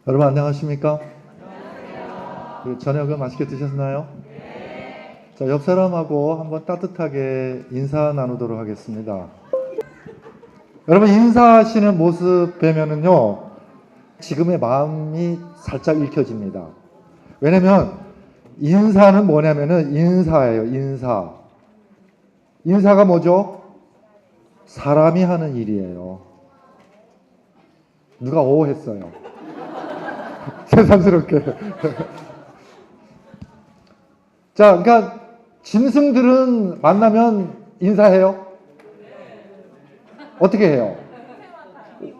여러분 안녕하십니까? 저녁은 맛있게 드셨나요? 자, 옆 사람하고 한번 따뜻하게 인사 나누도록 하겠습니다. 여러분 인사하시는 모습 뵈면은요, 지금의 마음이 살짝 읽혀집니다. 왜냐면 인사는 뭐냐면은 인사예요, 인사. 인사가 뭐죠? 사람이 하는 일이에요. 누가 오 했어요? 새삼스럽게. 자, 그러니까 짐승들은 만나면 인사해요? 어떻게 해요?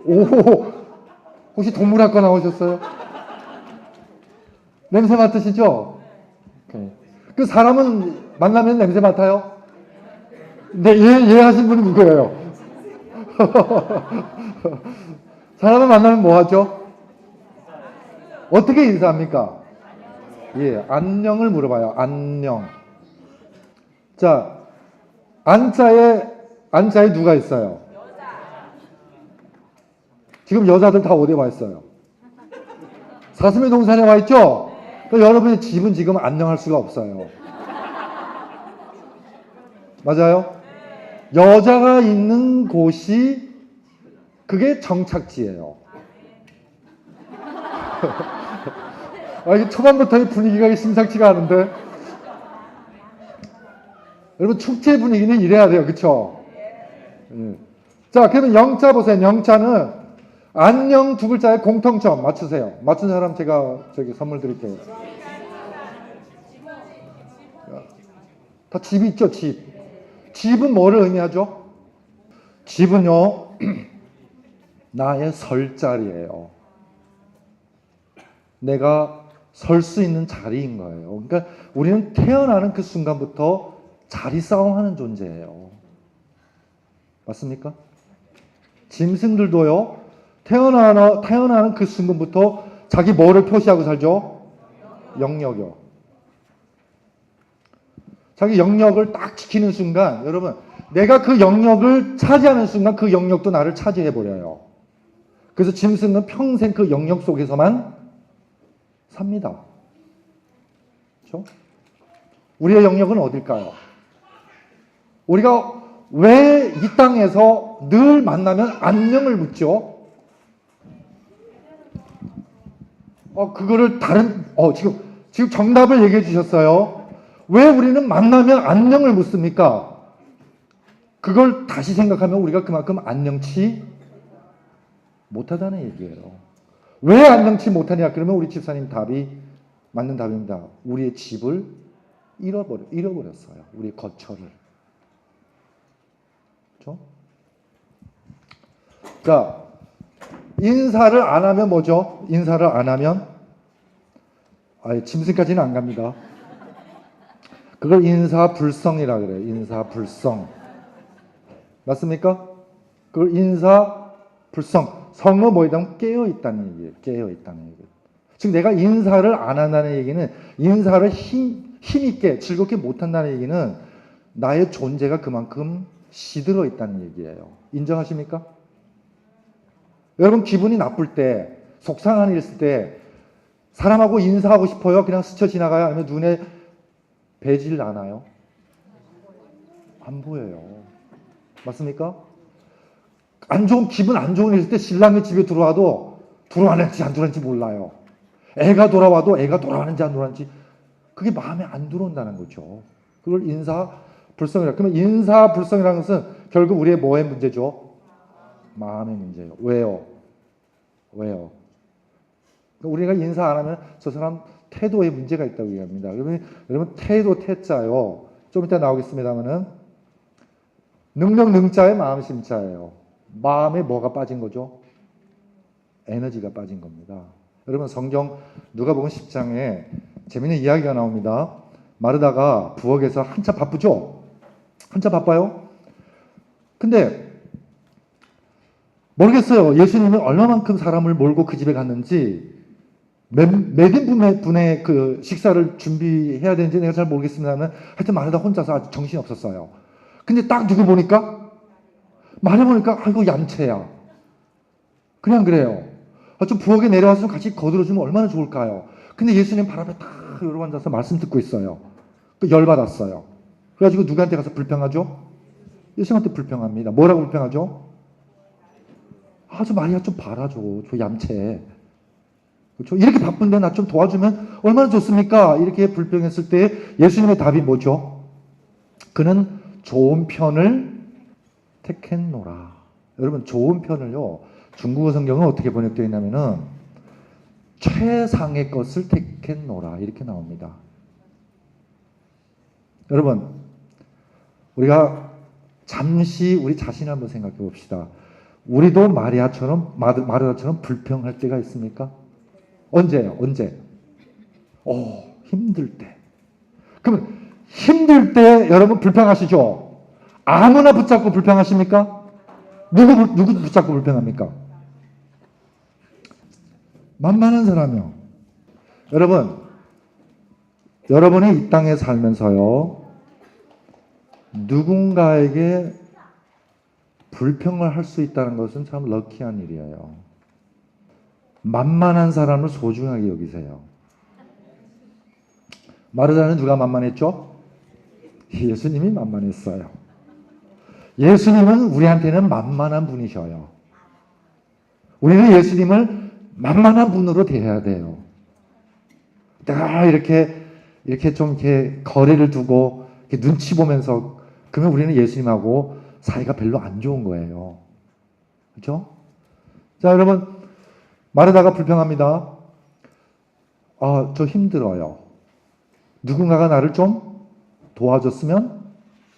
오, 혹시 동물학과 나오셨어요? 냄새 맡으시죠? 그 사람은 만나면 냄새 맡아요? 네, 예 하신 분이 누구예요? 사람을 만나면 뭐 하죠? 어떻게 인사합니까? 예, 안녕을 물어봐요. 안녕. 자, 안자에 누가 있어요? 지금 여자들 다 어디에 와 있어요? 사슴의 동산에 와 있죠? 그러니까 여러분의 집은 지금 안녕할 수가 없어요. 맞아요? 여자가 있는 곳이 그게 정착지예요. 이게 초반부터의 분위기가 심상치가 않은데. 여러분 축제 분위기는 이래야 돼요. 그쵸? 자, 그러면 영자 보세요. 영자는 안녕 두 글자의 공통점 맞추세요. 맞춘 사람 제가 선물 드릴게요. 다 집 있죠, 집. 집은 뭐를 의미하죠? 집은요, 나의 설 자리예요. 내가 설 수 있는 자리인 거예요. 그러니까 우리는 태어나는 그 순간부터 자리 싸움하는 존재예요. 맞습니까? 짐승들도요, 태어나는 그 순간부터 자기 뭐를 표시하고 살죠? 영역이요. 자기 영역을 딱 지키는 순간, 여러분, 내가 그 영역을 차지하는 순간 그 영역도 나를 차지해버려요. 그래서 짐승은 평생 그 영역 속에서만 삽니다. 그렇죠? 우리의 영역은 어딜까요? 우리가 왜 이 땅에서 늘 만나면 안녕을 묻죠? 그거를 지금 정답을 얘기해 주셨어요. 왜 우리는 만나면 안녕을 묻습니까? 그걸 다시 생각하면 우리가 그만큼 안녕치 못하다는 얘기예요. 왜 안녕치 못하냐? 그러면 우리 집사님 답이 맞는 답입니다. 우리의 집을 잃어버렸어요. 우리의 거처를. 그렇죠? 자, 인사를 안 하면 뭐죠? 인사를 안 하면 짐승까지는 안 갑니다. 그걸 인사불성이라 그래요. 인사불성. 맞습니까? 그걸 인사불성. 성은 뭐이든 깨어있다는 얘기예요. 깨어있다는 얘기예요. 즉 내가 인사를 안 한다는 얘기는 인사를 힘있게 즐겁게 못한다는 얘기는 나의 존재가 그만큼 시들어 있다는 얘기예요. 인정하십니까? 여러분 기분이 나쁠 때, 속상한 일 있을 때 사람하고 인사하고 싶어요? 그냥 스쳐 지나가요? 아니면 눈에 배질 나나요? 안 보여요. 맞습니까? 기분 안 좋은 일 있을 때 신랑이 집에 들어와도 들어왔는지 안 들어왔는지 몰라요. 애가 돌아와도 애가 돌아왔는지 안 돌아왔는지 그게 마음에 안 들어온다는 거죠. 그걸 인사불성이라. 그러면 인사불성이라는 것은 결국 우리의 뭐의 문제죠? 마음의 문제예요. 왜요? 그러니까 우리가 인사 안 하면 저 사람 태도에 문제가 있다고 얘기합니다. 여러분 태도 태자요. 좀 이따 나오겠습니다만은 능자의 마음 심자예요. 마음에 뭐가 빠진 거죠? 에너지가 빠진 겁니다. 여러분 성경 누가복음 10장에 재밌는 이야기가 나옵니다. 마르다가 부엌에서 한참 바쁘죠? 한참 바빠요? 근데 모르겠어요. 예수님은 얼마만큼 사람을 몰고 그 집에 갔는지 몇 인분의 그 식사를 준비해야 되는지 내가 잘 모르겠습니다만 하여튼 마르다 혼자서 아주 정신이 없었어요. 근데 딱 누구 보니까? 마리 보니까 아이고 얌체야. 그냥 그래요. 좀 부엌에 내려와서 좀 같이 거들어주면 얼마나 좋을까요? 근데 예수님 발 앞에 딱 이러고 앉아서 말씀 듣고 있어요. 그 열받았어요. 그래가지고 누구한테 가서 불평하죠? 예수님한테 불평합니다. 뭐라고 불평하죠? 저 마리아 좀 봐라줘. 저 얌체. 그렇죠? 이렇게 바쁜데 나 좀 도와주면 얼마나 좋습니까? 이렇게 불평했을 때 예수님의 답이 뭐죠? 그는 좋은 편을 택했노라. 여러분, 좋은 편을요, 중국어 성경은 어떻게 번역되어 있냐면은 최상의 것을 택했노라 이렇게 나옵니다. 여러분, 우리가 잠시 우리 자신을 한번 생각해 봅시다. 우리도 마르다처럼 불평할 때가 있습니까? 언제요? 언제? 힘들 때. 그러면 힘들 때 여러분 불평하시죠? 아무나 붙잡고 불평하십니까? 누구 붙잡고 불평합니까? 만만한 사람이요. 여러분이 이 땅에 살면서요, 누군가에게 불평을 할 수 있다는 것은 참 럭키한 일이에요. 만만한 사람을 소중하게 여기세요. 마르다는 누가 만만했죠? 예수님이 만만했어요. 예수님은 우리한테는 만만한 분이셔요. 우리는 예수님을 만만한 분으로 대해야 돼요. 내가 이렇게 좀 이렇게 거리를 두고 이렇게 눈치 보면서, 그러면 우리는 예수님하고 사이가 별로 안 좋은 거예요. 그렇죠? 자, 여러분, 마르다가 불평합니다. 저 힘들어요. 누군가가 나를 좀 도와줬으면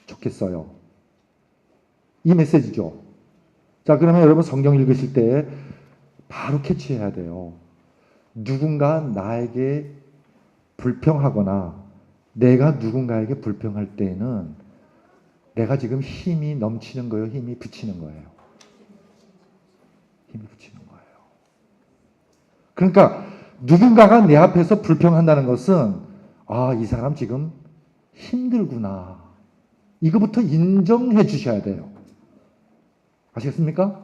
좋겠어요. 이 메시지죠. 자, 그러면 여러분 성경 읽으실 때 바로 캐치해야 돼요. 누군가 나에게 불평하거나 내가 누군가에게 불평할 때에는 내가 지금 힘이 넘치는 거예요? 힘이 붙이는 거예요? 힘이 붙이는 거예요. 그러니까 누군가가 내 앞에서 불평한다는 것은 이 사람 지금 힘들구나. 이거부터 인정해 주셔야 돼요. 아시겠습니까?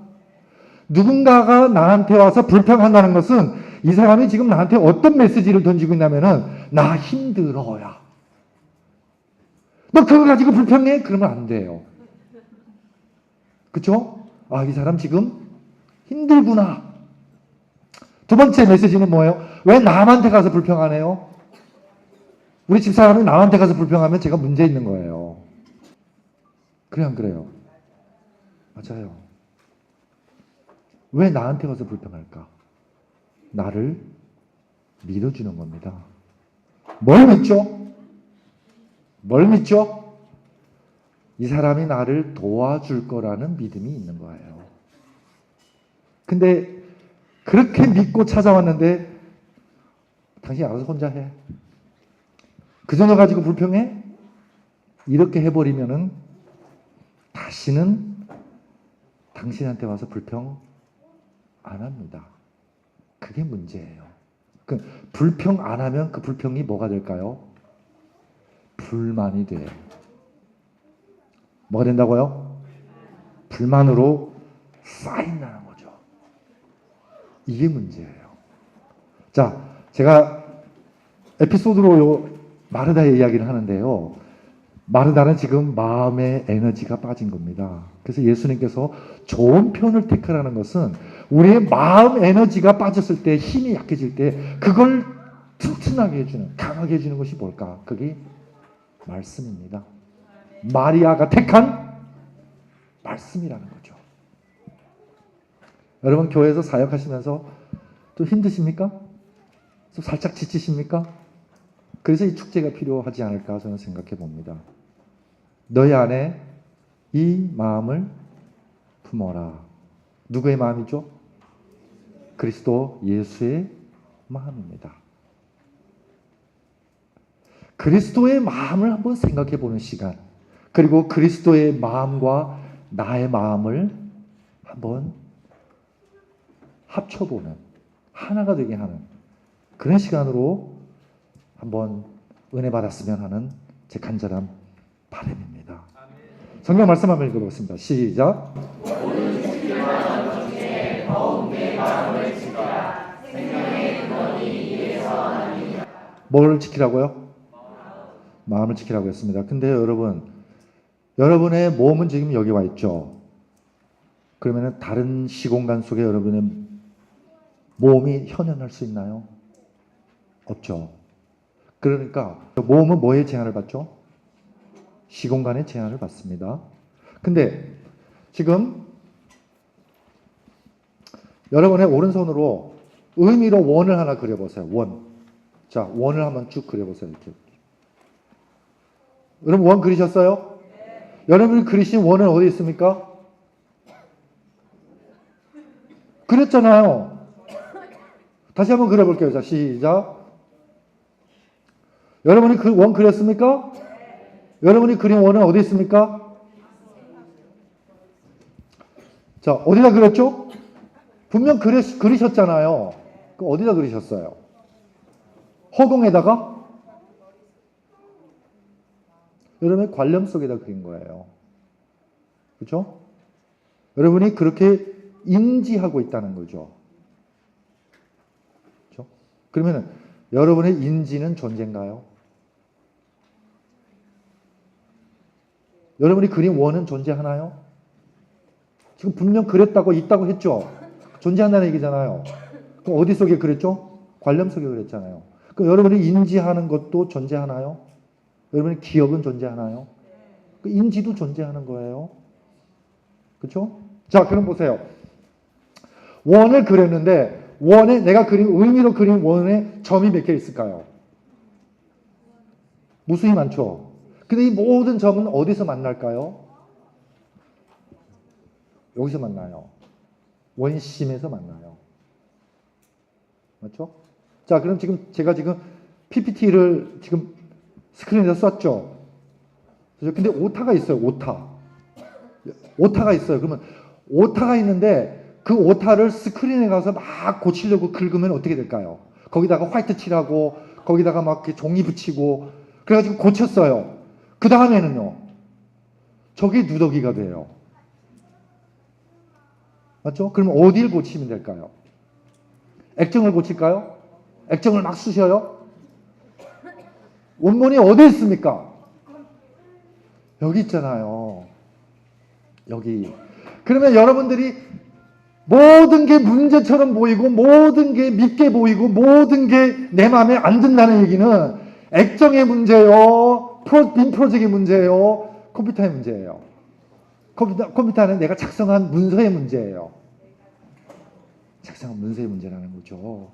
누군가가 나한테 와서 불평한다는 것은 이 사람이 지금 나한테 어떤 메시지를 던지고 있냐면은 나 힘들어야. 너 그거 가지고 불평해? 그러면 안 돼요. 그쵸? 이 사람 지금 힘들구나. 두 번째 메시지는 뭐예요? 왜 남한테 가서 불평하네요? 우리 집사람이 남한테 가서 불평하면 제가 문제 있는 거예요. 그래, 안 그래요? 맞아요. 왜 나한테 가서 불평할까? 나를 믿어주는 겁니다. 뭘 믿죠? 뭘 믿죠? 이 사람이 나를 도와줄 거라는 믿음이 있는 거예요. 근데 그렇게 믿고 찾아왔는데 당신 알아서 혼자 해. 그 정도 가지고 불평해? 이렇게 해버리면은 다시는 당신한테 와서 불평 안 합니다. 그게 문제예요. 불평 안 하면 그 불평이 뭐가 될까요? 불만이 돼요. 뭐가 된다고요? 불만으로 쌓인다는 거죠. 이게 문제예요. 자, 제가 에피소드로 마르다의 이야기를 하는데요. 마르다는 지금 마음의 에너지가 빠진 겁니다. 그래서 예수님께서 좋은 편을 택하라는 것은 우리의 마음 에너지가 빠졌을 때, 힘이 약해질 때 그걸 튼튼하게 해주는, 강하게 해주는 것이 뭘까? 그게 말씀입니다. 마리아가 택한 말씀이라는 거죠. 여러분, 교회에서 사역하시면서 좀 힘드십니까? 좀 살짝 지치십니까? 그래서 이 축제가 필요하지 않을까 저는 생각해 봅니다. 너희 안에 이 마음을 품어라. 누구의 마음이죠? 그리스도 예수의 마음입니다. 그리스도의 마음을 한번 생각해 보는 시간, 그리고 그리스도의 마음과 나의 마음을 한번 합쳐보는, 하나가 되게 하는 그런 시간으로 한번 은혜 받았으면 하는 제 간절한 바람입니다. 성경 말씀 한번 읽어보겠습니다. 시작. 모든 지키는 마음 중에 더욱 내 마음을 지켜라. 뭘 지키라고요? 마음을 지키라고 했습니다. 근데 여러분, 여러분의 몸은 지금 여기 와 있죠. 그러면 다른 시공간 속에 여러분의 몸이 현현할 수 있나요? 없죠. 그러니까 몸은 뭐에 제한을 받죠? 시공간의 제한을 받습니다. 근데 지금 여러분의 오른손으로 의미로 원을 하나 그려보세요. 원. 자, 원을 한번 쭉 그려보세요. 이렇게. 여러분 원 그리셨어요? 네. 여러분이 그리신 원은 어디 있습니까? 그렸잖아요. 다시 한번 그려볼게요. 자, 시작. 여러분이 그 원 그렸습니까? 네. 여러분이 그린 원은 어디 있습니까? 자, 어디다 그렸죠? 분명 그리셨잖아요. 그 어디다 그리셨어요? 허공에다가? 여러분의 관념 속에다 그린 거예요. 그렇죠? 여러분이 그렇게 인지하고 있다는 거죠. 그렇죠? 그러면 여러분의 인지는 존재인가요? 여러분이 그린 원은 존재하나요? 지금 분명 그렸다고 있다고 했죠? 존재한다는 얘기잖아요. 그럼 어디 속에 그랬죠? 관념 속에 그랬잖아요. 그럼 여러분이 인지하는 것도 존재하나요? 여러분의 기억은 존재하나요? 그 인지도 존재하는 거예요. 그렇죠? 자, 그럼 보세요. 원을 그렸는데 원에 내가 그린 의미로 그린 원에 점이 몇 개 있을까요? 무수히 많죠. 근데 이 모든 점은 어디서 만날까요? 여기서 만나요. 원심에서 만나요. 맞죠? 자, 그럼 지금 제가 지금 PPT를 지금 스크린에다 쐈죠. 근데 오타가 있어요. 오타가 있어요. 그러면 오타가 있는데 그 오타를 스크린에 가서 막 고치려고 긁으면 어떻게 될까요? 거기다가 화이트 칠하고 거기다가 막 이렇게 종이 붙이고 그래가지고 고쳤어요. 그 다음에는요. 저게 누더기가 돼요. 맞죠? 그럼 어디를 고치면 될까요? 액정을 고칠까요? 액정을 막 쑤셔요? 원본이 어디 있습니까? 여기 있잖아요. 여기. 그러면 여러분들이 모든 게 문제처럼 보이고 모든 게 믿게 보이고 모든 게 내 마음에 안 든다는 얘기는 액정의 문제요. 빔 프로젝트의 문제예요. 컴퓨터의 문제예요. 컴퓨터는 내가 작성한 문서의 문제예요. 작성한 문서의 문제라는 거죠.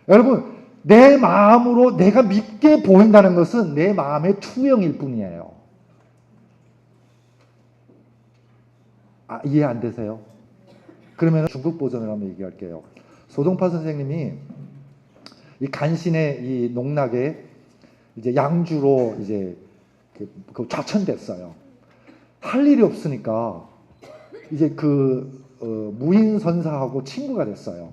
여러분, 내 마음으로 내가 믿게 보인다는 것은 내 마음의 투영일 뿐이에요. 아, 이해 안 되세요? 그러면 중국 버전을 한번 얘기할게요. 소동파 선생님이 이 간신의 이 농락에 이제 양주로 이제 그 좌천됐어요. 할 일이 없으니까 이제 무인 선사하고 친구가 됐어요.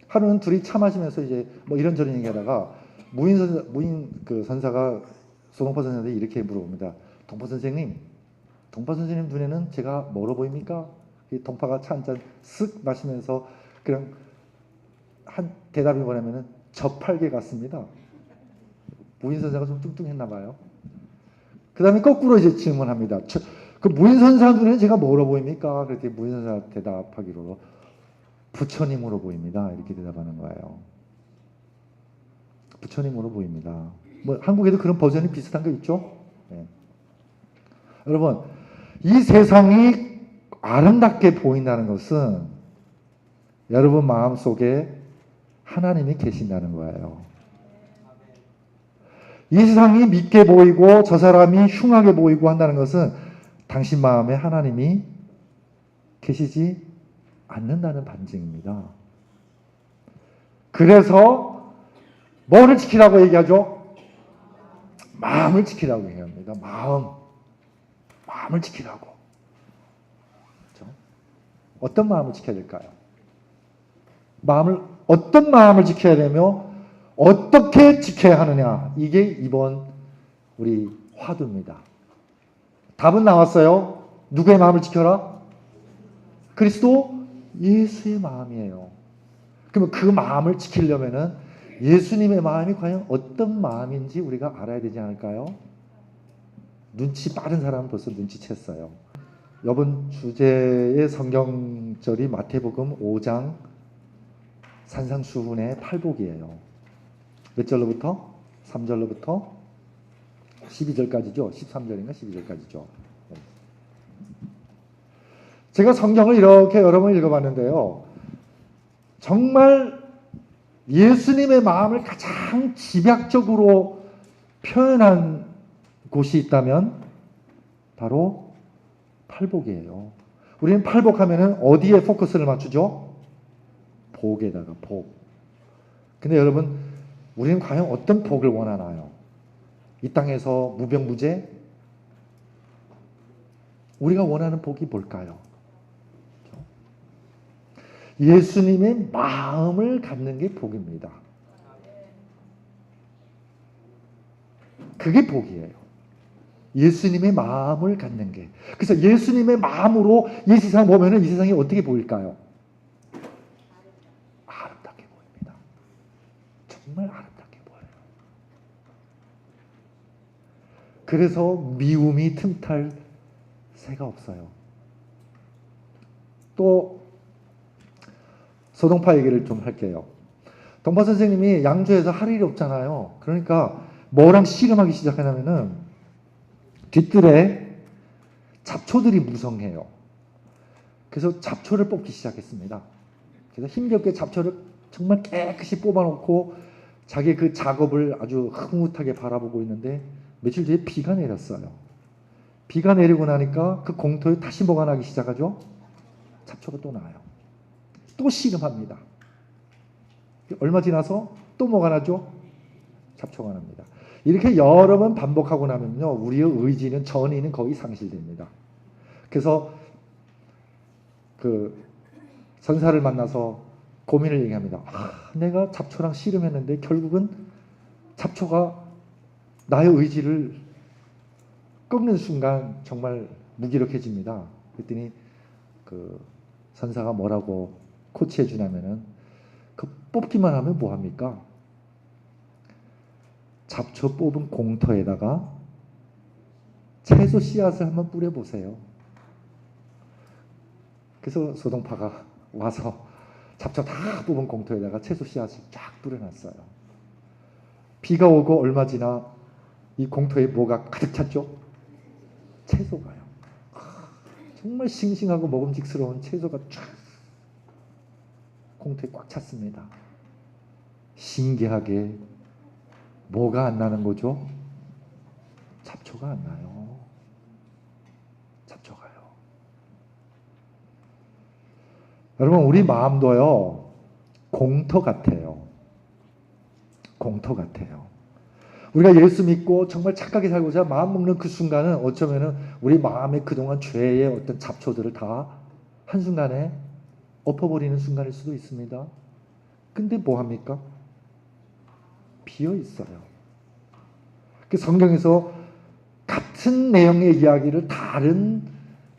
하루는 둘이 차 마시면서 이제 뭐 이런저런 얘기하다가 무인 그 선사가 소동파 선생님한테 이렇게 물어봅니다. 동파 선생님 눈에는 제가 뭐로 보입니까? 이 동파가 차 한 잔 쓱 마시면서 그냥 한 대답이 뭐냐면은 저팔계 같습니다. 무인 선사가 좀 뚱뚱했나 봐요. 그 다음에 거꾸로 이제 질문합니다. 그 무인 선사 눈에는 제가 뭐로 보입니까? 그랬더니 무인 선사가 대답하기로 부처님으로 보입니다. 이렇게 대답하는 거예요. 부처님으로 보입니다. 뭐 한국에도 그런 버전이 비슷한 거 있죠? 네. 여러분, 이 세상이 아름답게 보인다는 것은 여러분 마음속에 하나님이 계신다는 거예요. 이 세상이 믿게 보이고 저 사람이 흉하게 보이고 한다는 것은 당신 마음에 하나님이 계시지 않는다는 반증입니다. 그래서 뭐를 지키라고 얘기하죠? 마음을 지키라고 얘기합니다. 마음을 지키라고. 그렇죠? 어떤 마음을 지켜야 될까요? 어떤 마음을 지켜야 되며 어떻게 지켜야 하느냐. 이게 이번 우리 화두입니다. 답은 나왔어요. 누구의 마음을 지켜라? 그리스도 예수의 마음이에요. 그러면 그 마음을 지키려면은 예수님의 마음이 과연 어떤 마음인지 우리가 알아야 되지 않을까요? 눈치 빠른 사람은 벌써 눈치챘어요. 이번 주제의 성경절이 마태복음 5장 산상수훈의 팔복이에요. 몇 절로부터? 3절로부터 12절까지죠. 13절인가 12절까지죠. 제가 성경을 이렇게 여러 번 읽어봤는데요. 정말 예수님의 마음을 가장 집약적으로 표현한 곳이 있다면 바로 팔복이에요. 우리는 팔복하면 어디에 포커스를 맞추죠? 복에다가 복. 근데 여러분, 우리는 과연 어떤 복을 원하나요? 이 땅에서 무병무제? 우리가 원하는 복이 뭘까요? 예수님의 마음을 갖는 게 복입니다. 그게 복이에요. 예수님의 마음을 갖는 게. 그래서 예수님의 마음으로 이 세상 보면은 이 세상이 어떻게 보일까요? 아름답게 보입니다. 정말 아름답게 보여요. 그래서 미움이 틈탈 새가 없어요. 또 소동파 얘기를 좀 할게요. 동파 선생님이 양주에서 할 일이 없잖아요. 그러니까 뭐랑 씨름하기 시작하냐면은 뒷뜰에 잡초들이 무성해요. 그래서 잡초를 뽑기 시작했습니다. 그래서 힘겹게 잡초를 정말 깨끗이 뽑아놓고 자기 그 작업을 아주 흐뭇하게 바라보고 있는데 며칠 뒤에 비가 내렸어요. 비가 내리고 나니까 그 공터에 다시 뭐가 나기 시작하죠? 잡초가 또 나요. 또 씨름합니다. 얼마 지나서 또 뭐가 나죠? 잡초가 납니다. 이렇게 여러 번 반복하고 나면요, 우리의 의지는, 전의는 거의 상실됩니다. 그래서 그 선사를 만나서 고민을 얘기합니다. 내가 잡초랑 씨름했는데 결국은 잡초가 나의 의지를 꺾는 순간 정말 무기력해집니다. 그랬더니 그 선사가 뭐라고 코치해 주냐면은, 그 뽑기만 하면 뭐합니까? 잡초 뽑은 공터에다가 채소 씨앗을 한번 뿌려보세요. 그래서 소동파가 와서 잡초 다 뽑은 공터에다가 채소 씨앗을 쫙 뿌려놨어요. 비가 오고 얼마 지나 이 공터에 뭐가 가득 찼죠? 채소가요. 정말 싱싱하고 먹음직스러운 채소가 쫙 공터에 꽉 찼습니다. 신기하게 뭐가 안 나는 거죠? 잡초가 안 나요. 잡초가요. 여러분, 우리 마음도요, 공터 같아요. 공터 같아요. 우리가 예수 믿고 정말 착하게 살고자 마음 먹는 그 순간은 어쩌면은 우리 마음에 그동안 죄의 어떤 잡초들을 다 한순간에 엎어버리는 순간일 수도 있습니다. 근데 뭐 합니까? 비어 있어요. 그 성경에서 같은 내용의 이야기를 다른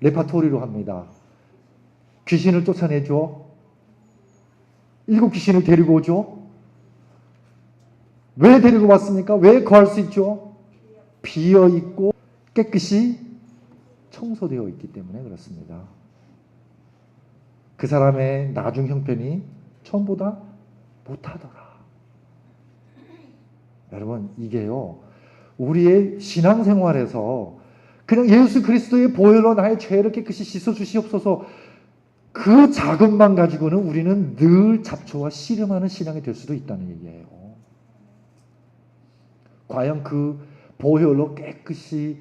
레파토리로 합니다. 귀신을 쫓아내죠. 7 귀신을 데리고 오죠. 왜 데리고 왔습니까? 왜 거할 수 있죠? 비어 있고 깨끗이 청소되어 있기 때문에 그렇습니다. 그 사람의 나중 형편이 처음보다 못하더라. 여러분, 이게요, 우리의 신앙생활에서 그냥 예수 그리스도의 보혈로 나의 죄를 깨끗이 씻어 주시옵소서, 그 작업만 가지고는 우리는 늘 잡초와 씨름하는 신앙이 될 수도 있다는 얘기예요. 과연 그 보혈로 깨끗이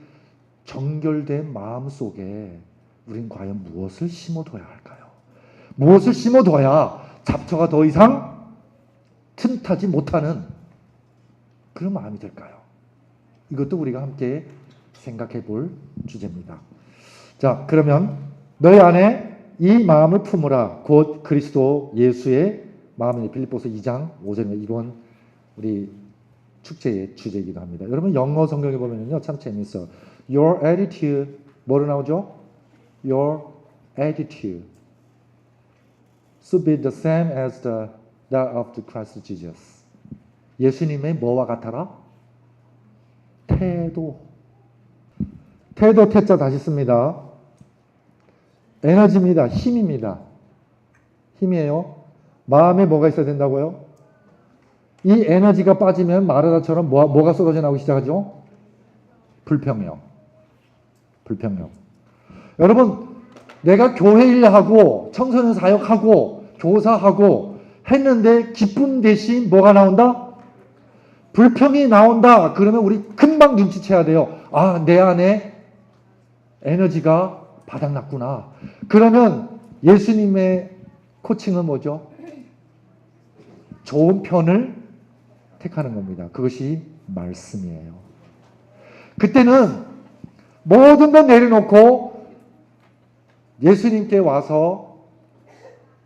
정결된 마음 속에 우린 과연 무엇을 심어둬야 할까요? 무엇을 심어둬야 잡초가 더 이상 틈타지 못하는 그런 마음이 될까요? 이것도 우리가 함께 생각해 볼 주제입니다. 자, 그러면 너희 안에 이 마음을 품으라. 곧 그리스도 예수의 마음이 빌립보서 2장 5절에 이번 우리 축제의 주제이기도 합니다. 여러분, 영어 성경에 보면요, 참 재밌어. Your attitude, 뭐로 나오죠? Your attitude should be the same as that of the Christ Jesus. 예수님의 뭐와 같아라? 태도. 태도 태자 다시 씁니다. 에너지입니다. 힘입니다. 힘이에요. 마음에 뭐가 있어야 된다고요? 이 에너지가 빠지면 마르다처럼 뭐가 쏟아져 나오기 시작하죠? 불평력. 불평력. 여러분, 내가 교회 일하고 청소년 사역하고 교사하고 했는데 기쁨 대신 뭐가 나온다? 불평이 나온다. 그러면 우리 금방 눈치채야 돼요. 아, 내 안에 에너지가 바닥났구나. 그러면 예수님의 코칭은 뭐죠? 좋은 편을 택하는 겁니다. 그것이 말씀이에요. 그때는 모든 걸 내려놓고 예수님께 와서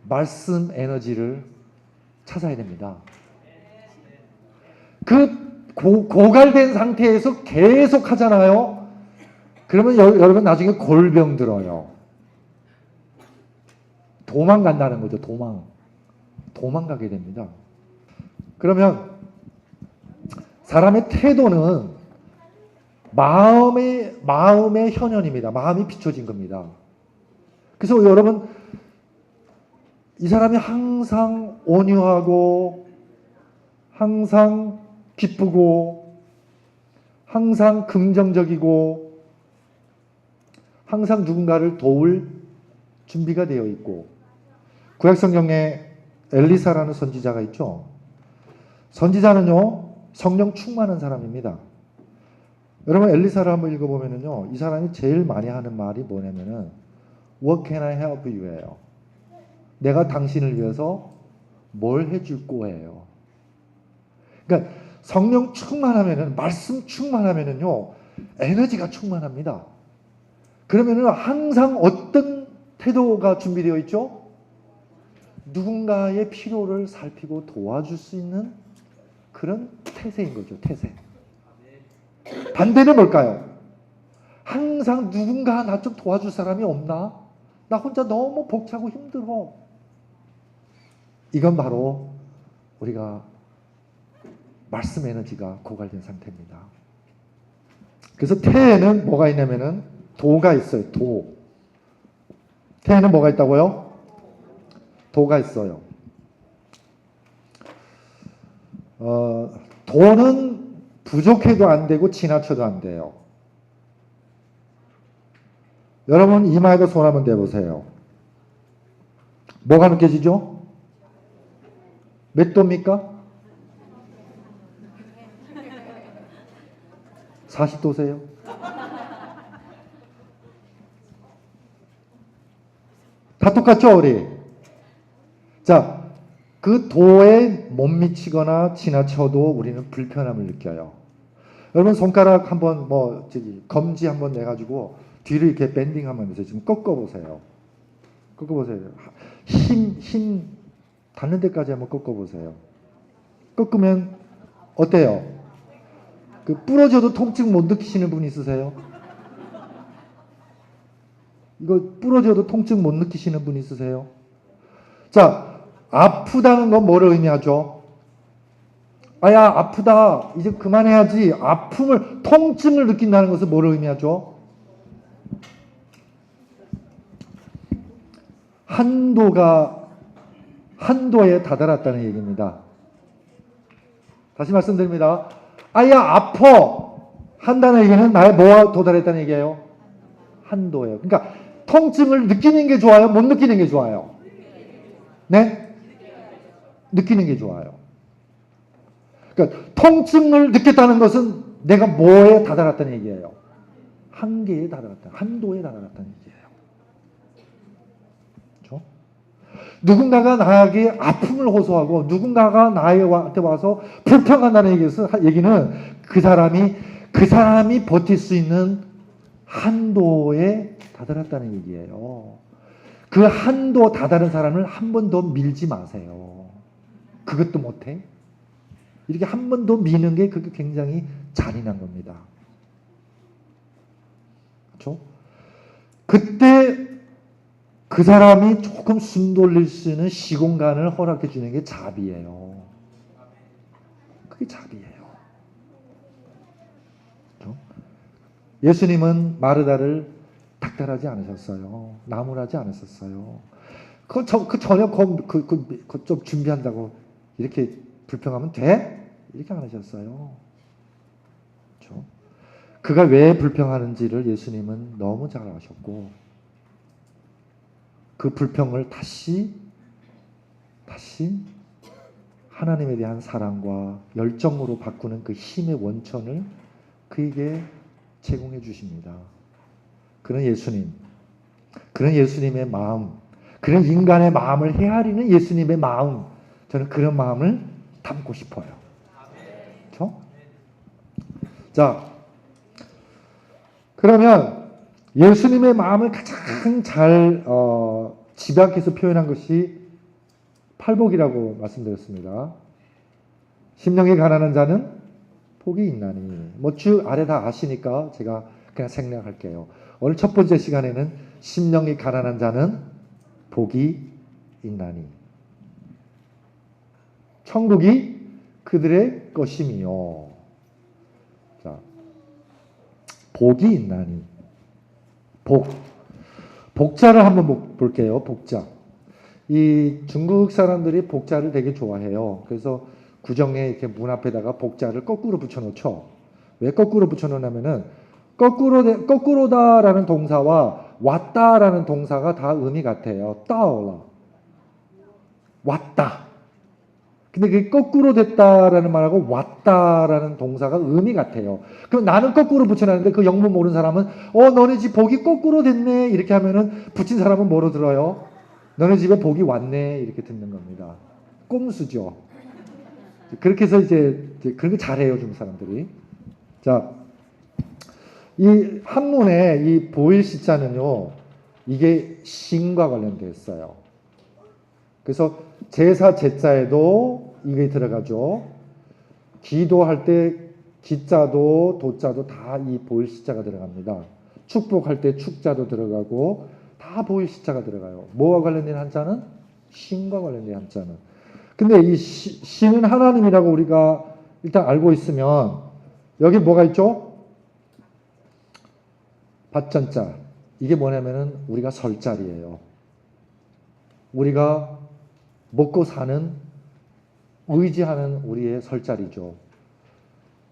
말씀 에너지를 찾아야 됩니다. 그 고갈된 상태에서 계속 하잖아요. 그러면 여러분 나중에 골병 들어요. 도망간다는 거죠. 도망가게 됩니다. 그러면 사람의 태도는 마음의 현현입니다. 마음이 비춰진 겁니다. 그래서 여러분, 이 사람이 항상 온유하고 항상 기쁘고 항상 긍정적이고 항상 누군가를 도울 준비가 되어 있고, 구약성경에 엘리사라는 선지자가 있죠. 선지자는요, 성령 충만한 사람입니다. 여러분, 엘리사를 한번 읽어보면요, 이 사람이 제일 많이 하는 말이 뭐냐면은 What can I help you? 예요. 내가 당신을 위해서 뭘 해줄 거예요. 그러니까 성령 충만하면은, 말씀 충만하면은요, 에너지가 충만합니다. 그러면은 항상 어떤 태도가 준비되어 있죠? 누군가의 필요를 살피고 도와줄 수 있는 그런 태세인 거죠. 태세. 반대는 뭘까요? 항상 누군가 나 좀 도와줄 사람이 없나? 나 혼자 너무 벅차고 힘들어. 이건 바로 우리가 말씀 에너지가 고갈된 상태입니다. 그래서 태에는 뭐가 있냐면은 도가 있어요. 도. 태에는 뭐가 있다고요? 도가 있어요. 도는 부족해도 안 되고 지나쳐도 안 돼요. 여러분 이마에다 손 한번 대보세요. 뭐가 느껴지죠? 몇 도입니까? 40도세요? 다 똑같죠, 우리? 자, 그 도에 못 미치거나 지나쳐도 우리는 불편함을 느껴요. 여러분 손가락 한번 검지 한번 내가지고 뒤로 이렇게 밴딩 하면서 지금 꺾어보세요. 꺾어보세요. 힘 닿는 데까지 한번 꺾어보세요. 꺾으면 어때요? 그 부러져도 통증 못 느끼시는 분 있으세요? 이거 부러져도 통증 못 느끼시는 분 있으세요? 자, 아프다는 건 뭐를 의미하죠? 아야, 아프다. 이제 그만해야지. 통증을 느낀다는 것은 뭐를 의미하죠? 한도에 다다랐다는 얘기입니다. 다시 말씀드립니다. 아야, 아파. 한다는 얘기는 나의 뭐와 도달했다는 얘기예요? 한도예요. 그러니까 통증을 느끼는 게 좋아요? 못 느끼는 게 좋아요? 네? 느끼는 게 좋아요. 그러니까 통증을 느꼈다는 것은 내가 뭐에 다다랐다는 얘기예요? 한계에 다다랐다. 한도에 다다랐다는 얘기예요. 그렇죠? 누군가가 나에게 아픔을 호소하고 누군가가 나한테 와서 불평한다는 얘기는 그 사람이 버틸 수 있는 한도에 다다랐다는 얘기예요. 그 한도 다다른 사람을 한 번 더 밀지 마세요. 그것도 못해? 이렇게 한 번 더 미는 게 그게 굉장히 잔인한 겁니다. 그렇죠? 그때 그 사람이 조금 숨 돌릴 수 있는 시공간을 허락해 주는 게 자비예요. 그게 자비예요. 그렇죠? 예수님은 마르다를 닥달하지 않으셨어요. 나무라지 않으셨어요. 그 전혀 좀 준비한다고 이렇게 불평하면 돼? 이렇게 안 하셨어요. 그렇죠? 그가 왜 불평하는지를 예수님은 너무 잘 아셨고 그 불평을 다시 하나님에 대한 사랑과 열정으로 바꾸는 그 힘의 원천을 그에게 제공해 주십니다. 그런 예수님, 그런 예수님의 마음, 그런 인간의 마음을 헤아리는 예수님의 마음, 저는 그런 마음을 담고 싶어요. 그렇죠? 자, 그러면 예수님의 마음을 가장 잘 집약해서 표현한 것이 팔복이라고 말씀드렸습니다. 심령이 가난한 자는 복이 있나니. 뭐 쭉 아래 다 아시니까 제가 그냥 생략할게요. 오늘 첫 번째 시간에는 심령이 가난한 자는 복이 있나니. 천국이 그들의 것이며. 자, 복이 있나니. 복자를 한번 볼게요. 복자. 이 중국 사람들이 복자를 되게 좋아해요. 그래서 구정에 이렇게 문 앞에다가 복자를 거꾸로 붙여놓죠. 왜 거꾸로 붙여놓냐면은 거꾸로다라는 동사와 왔다라는 동사가 다 의미 같아요. 따올라. 왔다. 근데 그게 거꾸로 됐다라는 말하고 왔다라는 동사가 의미 같아요. 그럼 나는 거꾸로 붙여놨는데 그 영문 모르는 사람은 너네 집 복이 거꾸로 됐네 이렇게 하면은 붙인 사람은 뭐로 들어요? 너네 집에 복이 왔네 이렇게 듣는 겁니다. 꼼수죠. 그렇게 해서 이제 그런 거 잘해요 좀 사람들이. 자, 이 한문의 이 보일 시자는요 이게 신과 관련되어 있어요. 그래서 제사 제자에도 이게 들어가죠. 기도할 때 기자도 도자도 다 이 보일 시자가 들어갑니다. 축복할 때 축자도 들어가고 다 보일 시자가 들어가요. 뭐와 관련된 한자는? 신과 관련된 한자는. 근데 이 신은 하나님이라고 우리가 일단 알고 있으면 여기 뭐가 있죠? 밭전자. 이게 뭐냐면은 우리가 설 자리예요. 우리가 먹고 사는 의지하는 우리의 설 자리죠.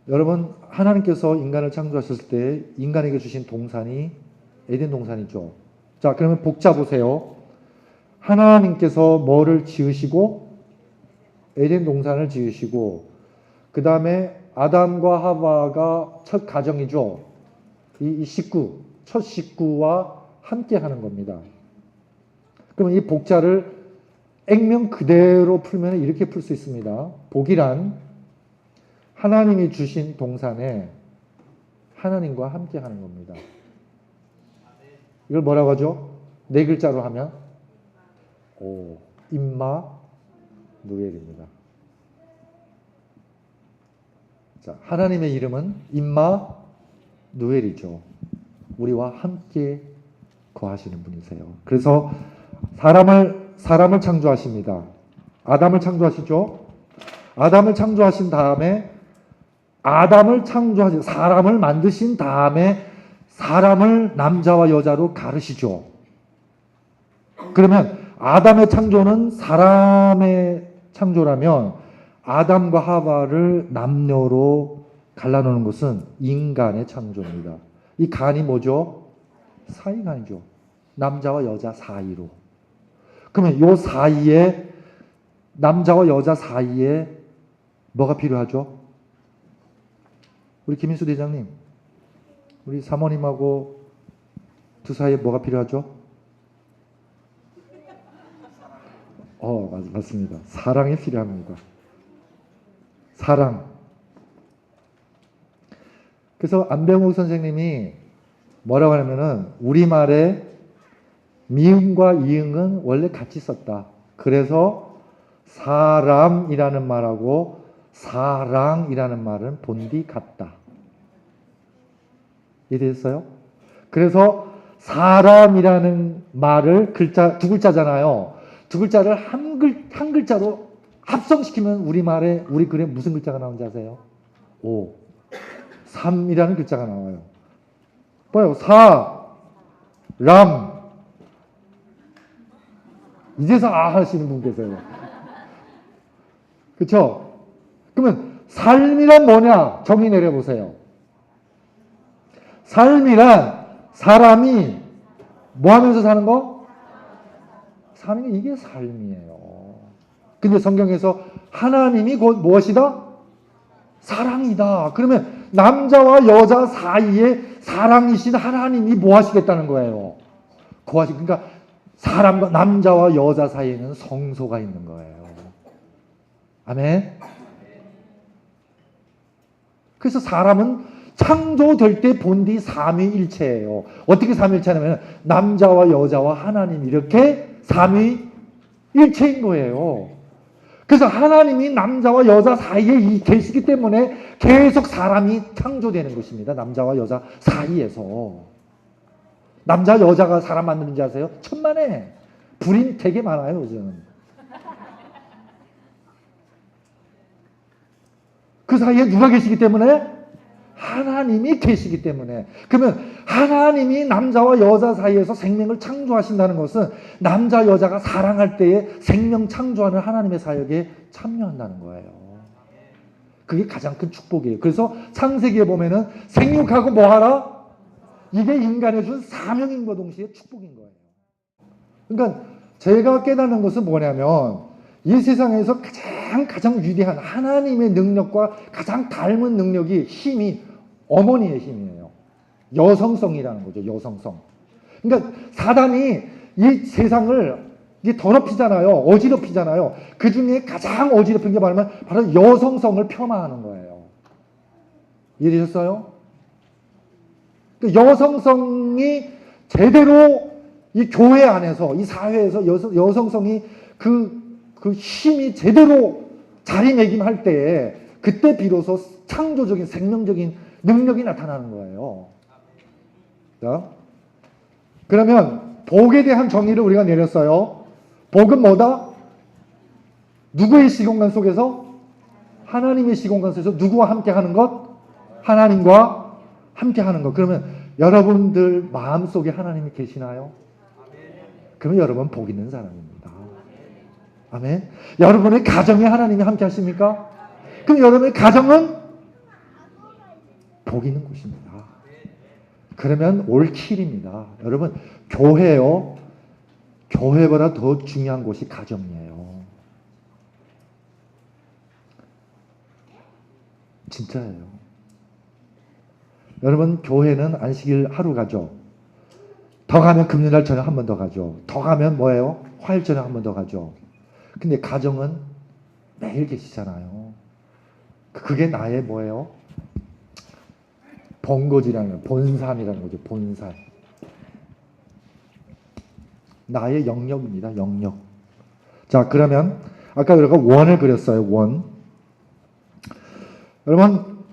여러분 하나님께서 인간을 창조하셨을 때 인간에게 주신 동산이 에덴 동산이죠. 자, 그러면 복자 보세요. 하나님께서 뭐를 지으시고 에덴 동산을 지으시고 그 다음에 아담과 하와가 첫 가정이죠. 이 식구, 첫 식구와 함께 하는 겁니다. 그러면 이 복자를 액면 그대로 풀면 이렇게 풀 수 있습니다. 복이란 하나님이 주신 동산에 하나님과 함께 하는 겁니다. 이걸 뭐라고 하죠? 네 글자로 하면 임마 누엘입니다. 자, 하나님의 이름은 임마 누엘이죠. 우리와 함께 거하시는 분이세요. 그래서 사람을 창조하십니다. 아담을 창조하시죠. 아담을 창조하신 다음에 사람을 만드신 다음에 사람을 남자와 여자로 가르시죠. 그러면 아담의 창조는 사람의 창조라면 아담과 하와를 남녀로 갈라놓는 것은 인간의 창조입니다. 이 간이 뭐죠? 사이간이죠. 남자와 여자 사이로. 그러면 요 사이에 남자와 여자 사이에 뭐가 필요하죠? 우리 김인수 대장님, 우리 사모님하고 두 사이에 뭐가 필요하죠? 맞습니다. 사랑이 필요합니다. 사랑. 그래서 안병욱 선생님이 뭐라고 하냐면은 우리말에 미음과 이응은 원래 같이 썼다. 그래서 사람이라는 말하고 사랑이라는 말은 본디 같다. 이해됐어요? 그래서 사람이라는 말을 두 글자잖아요. 두 글자를 한 글자로 합성시키면 우리말에 우리 글에 무슨 글자가 나오는지 아세요? 오. 3이라는 글자가 나와요. 봐요. 람. 이제서 아 하시는 분 계세요. 그쵸? 그러면 삶이란 뭐냐? 정의 내려보세요. 삶이란 사람이 뭐 하면서 사는 거? 사는 게 이게 삶이에요. 근데 성경에서 하나님이 곧 무엇이다? 사랑이다. 그러면 남자와 여자 사이에 사랑이신 하나님이 뭐 하시겠다는 거예요? 그러니까 사람과 남자와 여자 사이에는 성소가 있는 거예요. 아멘. 그래서 사람은 창조될 때 본디 삼위일체예요. 어떻게 삼위일체냐면 남자와 여자와 하나님 이렇게 삼위일체인 거예요. 그래서 하나님이 남자와 여자 사이에 계시기 때문에 계속 사람이 창조되는 것입니다. 남자와 여자 사이에서. 남자 여자가 사람 만드는지 아세요? 천만에. 불임 되게 많아요 요즘. 그 사이에 누가 계시기 때문에? 하나님이 계시기 때문에. 그러면 하나님이 남자와 여자 사이에서 생명을 창조하신다는 것은 남자 여자가 사랑할 때에 생명 창조하는 하나님의 사역에 참여한다는 거예요. 그게 가장 큰 축복이에요. 그래서 창세기에 보면은 생육하고 뭐하라? 이게 인간에 준 사명인과 동시에 축복인 거예요. 그러니까 제가 깨닫는 것은 뭐냐면 이 세상에서 가장 위대한 하나님의 능력과 가장 닮은 능력이 힘이 어머니의 힘이에요. 여성성이라는 거죠. 여성성. 그러니까 사단이 이 세상을 더럽히잖아요. 어지럽히잖아요. 그 중에 가장 어지럽힌 게 뭐냐면 바로 여성성을 폄하하는 거예요. 이해되셨어요? 그 여성성이 제대로 이 교회 안에서 이 사회에서 여성성이 그 힘이 제대로 자리매김할 때에 그때 비로소 창조적인 생명적인 능력이 나타나는 거예요. 자, 그러면 복에 대한 정의를 우리가 내렸어요. 복은 뭐다? 누구의 시공간 속에서? 하나님의 시공간 속에서 누구와 함께 하는 것? 하나님과 함께 하는 것. 그러면 여러분들 마음속에 하나님이 계시나요? 그러면 여러분 복 있는 사람입니다. 아멘. 여러분의 가정에 하나님이 함께 하십니까? 그럼 여러분의 가정은 복 있는 곳입니다. 그러면 올킬입니다. 여러분 교회요. 교회보다 더 중요한 곳이 가정이에요. 진짜예요. 여러분 교회는 안식일 하루 가죠. 더 가면 금요일 저녁 한 번 더 가죠. 더 가면 뭐예요? 화요일 저녁 한 번 더 가죠. 근데 가정은 매일 계시잖아요. 그게 나의 뭐예요? 본거지라는 거예요. 본산이라는 거죠. 본산. 나의 영역입니다. 영역. 자, 그러면 아까 우리가 원을 그렸어요. 원. 여러분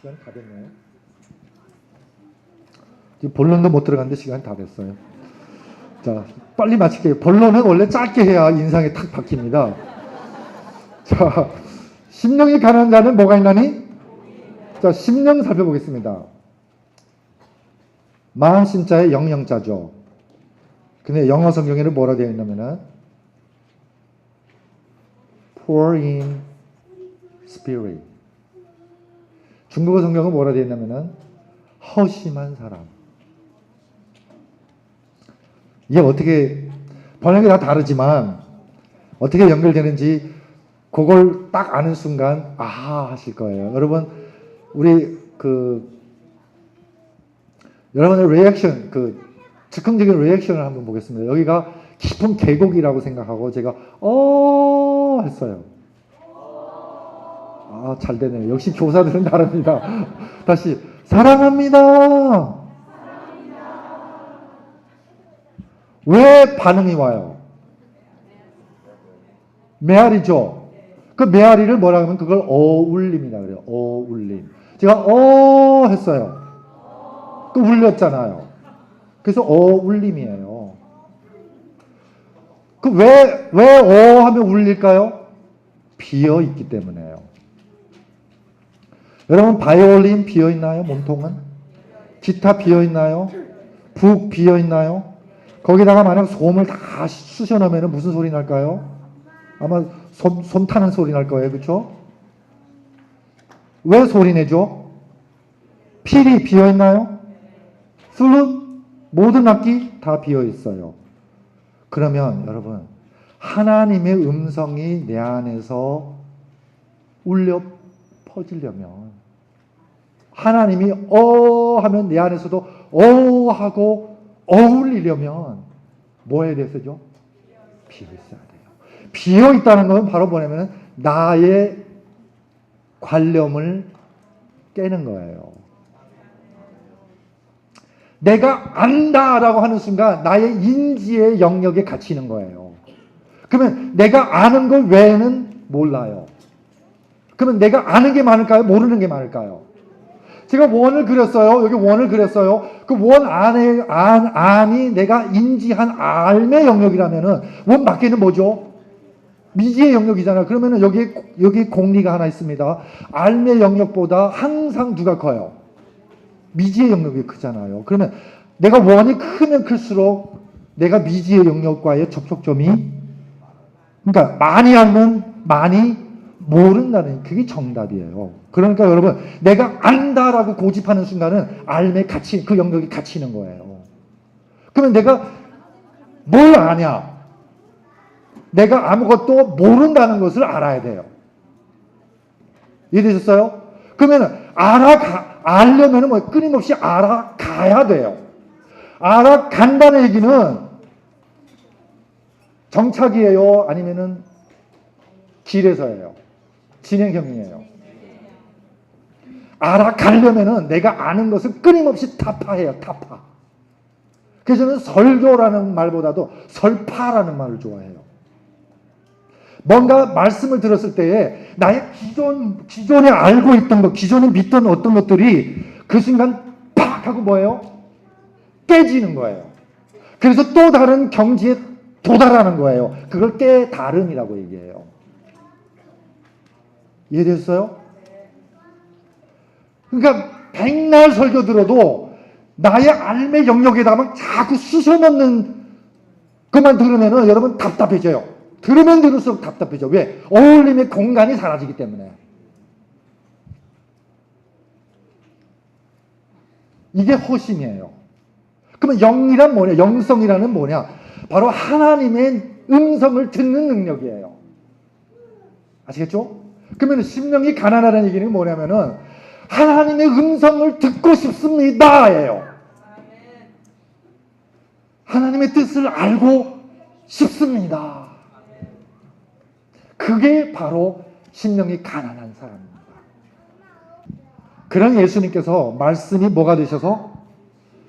시간이 다 됐나요? 지금 본론도 못 들어갔는데 시간이 다 됐어요. 자, 빨리 마칠게요. 본론은 원래 짧게 해야 인상에 탁 박힙니다. 자, 심령이 가난한 자는 뭐가 있나니? 자, 심령 살펴보겠습니다. 마음심자의 영영자죠. 근데 영어 성경에는 뭐라 되어 있냐면은 poor in spirit. 중국어 성경은 뭐라 되어 있냐면은 허심한 사람. 이게 어떻게 번역이 다 다르지만 어떻게 연결되는지 그걸 딱 아는 순간 아하 하실 거예요. 여러분 우리 여러분의 리액션 즉흥적인 리액션을 한번 보겠습니다. 여기가 깊은 계곡이라고 생각하고 제가 했어요. 아, 잘 되네요. 역시 교사들은 다릅니다. 다시 사랑합니다. 왜 반응이 와요? 메아리죠. 그 메아리를 뭐라 하면 그걸 어울림이라 그래요. 어울림. 제가 했어요. 그 울렸잖아요. 그래서 어울림이에요. 왜 하면 울릴까요? 비어 있기 때문에요. 여러분, 바이올린 비어 있나요? 몸통은? 기타 비어 있나요? 북 비어 있나요? 거기다가 만약 솜을 다 쑤셔 넣으면 무슨 소리 날까요? 아마 솜 타는 소리 날 거예요. 그렇죠? 왜 소리 내죠? 필이 비어 있나요? 플룻, 모든 악기 다 비어 있어요. 그러면 여러분, 하나님의 음성이 내 안에서 울려 퍼지려면, 하나님이 하면 내 안에서도 하고 어울리려면 뭐 해야 되죠? 비어 있어야 돼요. 비어 있다는 건 바로 뭐냐면 나의 관념을 깨는 거예요. 내가 안다라고 하는 순간 나의 인지의 영역에 갇히는 거예요. 그러면 내가 아는 것 외에는 몰라요. 그러면 내가 아는 게 많을까요? 모르는 게 많을까요? 제가 원을 그렸어요. 여기 원을 그렸어요. 그 원 안이 내가 인지한 알의 영역이라면은 원 밖에는 뭐죠? 미지의 영역이잖아요. 그러면은 여기 공리가 하나 있습니다. 알의 영역보다 항상 누가 커요? 미지의 영역이 크잖아요. 그러면 내가 원이 크면 클수록 내가 미지의 영역과의 접촉점이, 그러니까 많이 알면 많이 모른다는, 그게 정답이에요. 그러니까 여러분, 내가 안다라고 고집하는 순간은 알매 갇히, 그 영역이 갇히는 거예요. 그러면 내가 뭘 아냐? 내가 아무것도 모른다는 것을 알아야 돼요. 이해되셨어요? 그러면 알려면은 뭐 끊임없이 알아가야 돼요. 알아간다는 얘기는 정착이에요? 아니면은 길에서예요? 진행형이에요? 알아가려면은 내가 아는 것을 끊임없이 타파해요. 타파. 그래서 저는 설교라는 말보다도 설파라는 말을 좋아해요. 뭔가 말씀을 들었을 때에 나의 기존에 알고 있던 것, 기존에 믿던 어떤 것들이 그 순간 팍 하고 뭐예요? 깨지는 거예요. 그래서 또 다른 경지에 도달하는 거예요. 그걸 깨달음이라고 얘기해요. 이해됐어요? 그러니까 백날 설교 들어도 나의 알매 영역에다가 자꾸 쑤셔넣는 것만 들으면은 여러분 답답해져요. 들으면 들을수록 답답해져. 왜? 어울림의 공간이 사라지기 때문에. 이게 허심이에요. 그러면 영이란 뭐냐? 영성이라는 뭐냐? 바로 하나님의 음성을 듣는 능력이에요. 아시겠죠? 그러면 심령이 가난하다는 얘기는 뭐냐면은 하나님의 음성을 듣고 싶습니다예요. 하나님의 뜻을 알고 싶습니다. 그게 바로 심령이 가난한 사람입니다. 그런 예수님께서 말씀이 뭐가 되셔서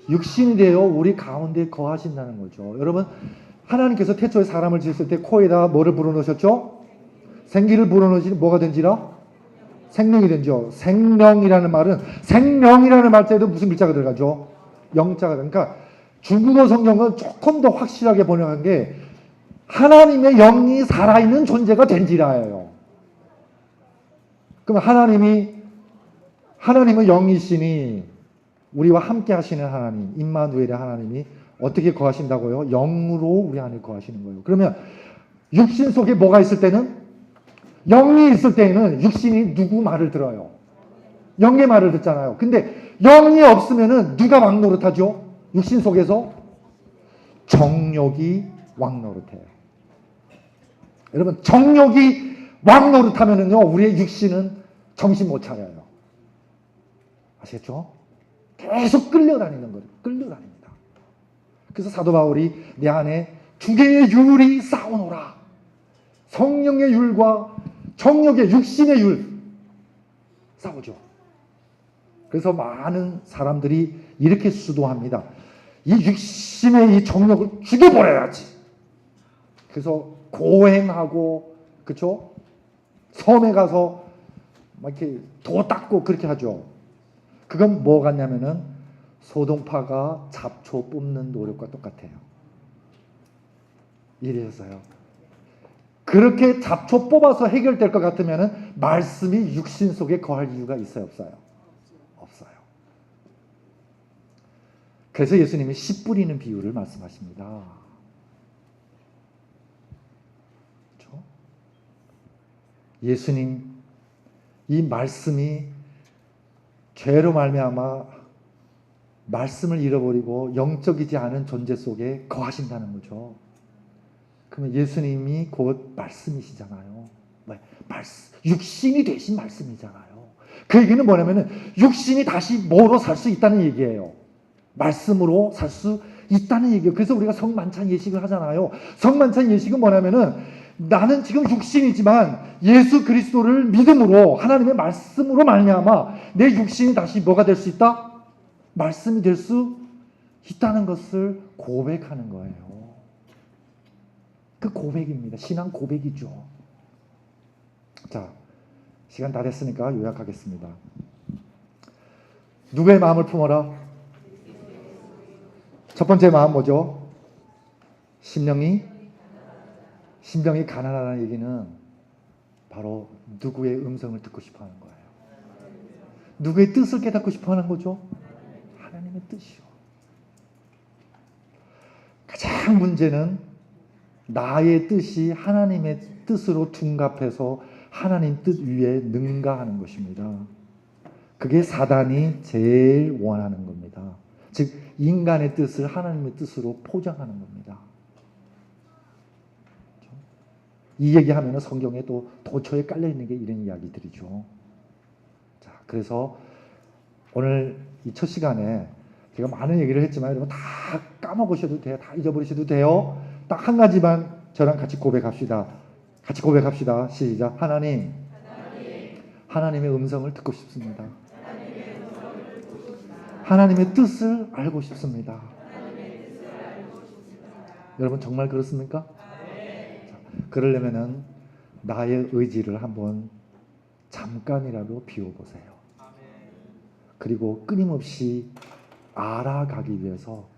육신이 되어 우리 가운데 거하신다는 거죠. 여러분, 하나님께서 태초에 사람을 지었을 때 코에다 뭐를 불어넣으셨죠? 생기를 불어넣으시 뭐가 된지라? 생명이 된죠. 생명이라는 말은, 생명이라는 말자에도 무슨 글자가 들어가죠? 영자가. 그러니까 중국어 성경은 조금 더 확실하게 번역한 게 하나님의 영이 살아있는 존재가 된지라예요. 그럼 하나님의 영이시니 우리와 함께 하시는 하나님, 임마누엘의 하나님이 어떻게 거하신다고요? 영으로 우리 안에 거하시는 거예요. 그러면 육신 속에 뭐가 있을 때는? 영이 있을 때는 육신이 누구 말을 들어요? 영의 말을 듣잖아요. 근데 영이 없으면은 누가 왕노릇하죠? 육신 속에서 정욕이 왕노릇해요. 여러분, 정욕이 왕노릇하면은요, 우리의 육신은 정신 못 차려요. 아시겠죠? 계속 끌려다니는 거예요. 끌려다닙니다. 그래서 사도 바울이 내 안에 두 개의 율이 싸우노라. 성령의 율과 정욕의 육신의 율 싸우죠. 그래서 많은 사람들이 이렇게 수도합니다. 이 육신의 이 정욕을 죽여버려야지. 그래서 고행하고, 그쵸? 섬에 가서 막 이렇게 도 닦고 그렇게 하죠. 그건 뭐 같냐면은 소동파가 잡초 뽑는 노력과 똑같아요. 이래서요. 그렇게 잡초 뽑아서 해결될 것 같으면 말씀이 육신 속에 거할 이유가 있어요, 없어요? 없어요. 그래서 예수님이 씨 뿌리는 비유를 말씀하십니다. 그렇죠? 예수님 이 말씀이 죄로 말미암아 말씀을 잃어버리고 영적이지 않은 존재 속에 거하신다는 거죠. 그러면 예수님이 곧 말씀이시잖아요. 육신이 되신 말씀이잖아요. 그 얘기는 뭐냐면은 육신이 다시 뭐로 살 수 있다는 얘기예요. 말씀으로 살 수 있다는 얘기예요. 그래서 우리가 성만찬 예식을 하잖아요. 성만찬 예식은 뭐냐면은 나는 지금 육신이지만 예수 그리스도를 믿음으로 하나님의 말씀으로 말미암아 내 육신이 다시 뭐가 될 수 있다? 말씀이 될 수 있다는 것을 고백하는 거예요. 그 고백입니다. 신앙 고백이죠. 자, 시간 다 됐으니까 요약하겠습니다. 누구의 마음을 품어라? 첫 번째 마음 뭐죠? 심령이 가난하다는 얘기는 바로 누구의 음성을 듣고 싶어 하는 거예요. 누구의 뜻을 깨닫고 싶어 하는 거죠? 하나님의 뜻이요. 가장 문제는 나의 뜻이 하나님의 뜻으로 둔갑해서 하나님 뜻 위에 능가하는 것입니다. 그게 사단이 제일 원하는 겁니다. 즉 인간의 뜻을 하나님의 뜻으로 포장하는 겁니다. 이 얘기하면 성경에 또 도처에 깔려있는 게 이런 이야기들이죠. 자, 그래서 오늘 이 첫 시간에 제가 많은 얘기를 했지만 여러분 다 까먹으셔도 돼요. 다 잊어버리셔도 돼요. 딱 한 가지만 저랑 같이 고백합시다. 같이 고백합시다. 시작. 하나님의 음성을 듣고 싶습니다. 하나님의 뜻을 알고 싶습니다. 여러분 정말 그렇습니까? 그러려면은 나의 의지를 한번 잠깐이라도 비워보세요. 그리고 끊임없이 알아가기 위해서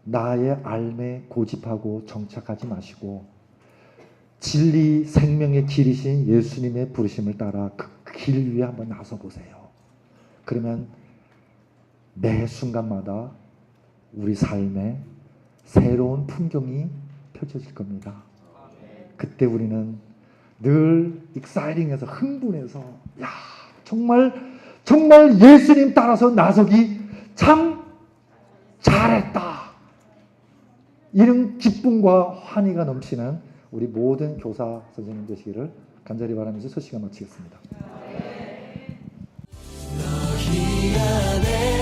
나의 삶에 고집하고 정착하지 마시고 진리 생명의 길이신 예수님의 부르심을 따라 그 길 위에 한번 나서 보세요. 그러면 매 순간마다 우리 삶에 새로운 풍경이 펼쳐질 겁니다. 그때 우리는 늘 익사이팅해서 흥분해서 야 정말 예수님 따라서 나서기 참 잘했다. 이런 기쁨과 환희가 넘치는 우리 모든 교사 선생님 되시기를 간절히 바라면서 첫 시간 마치겠습니다. 너희 안에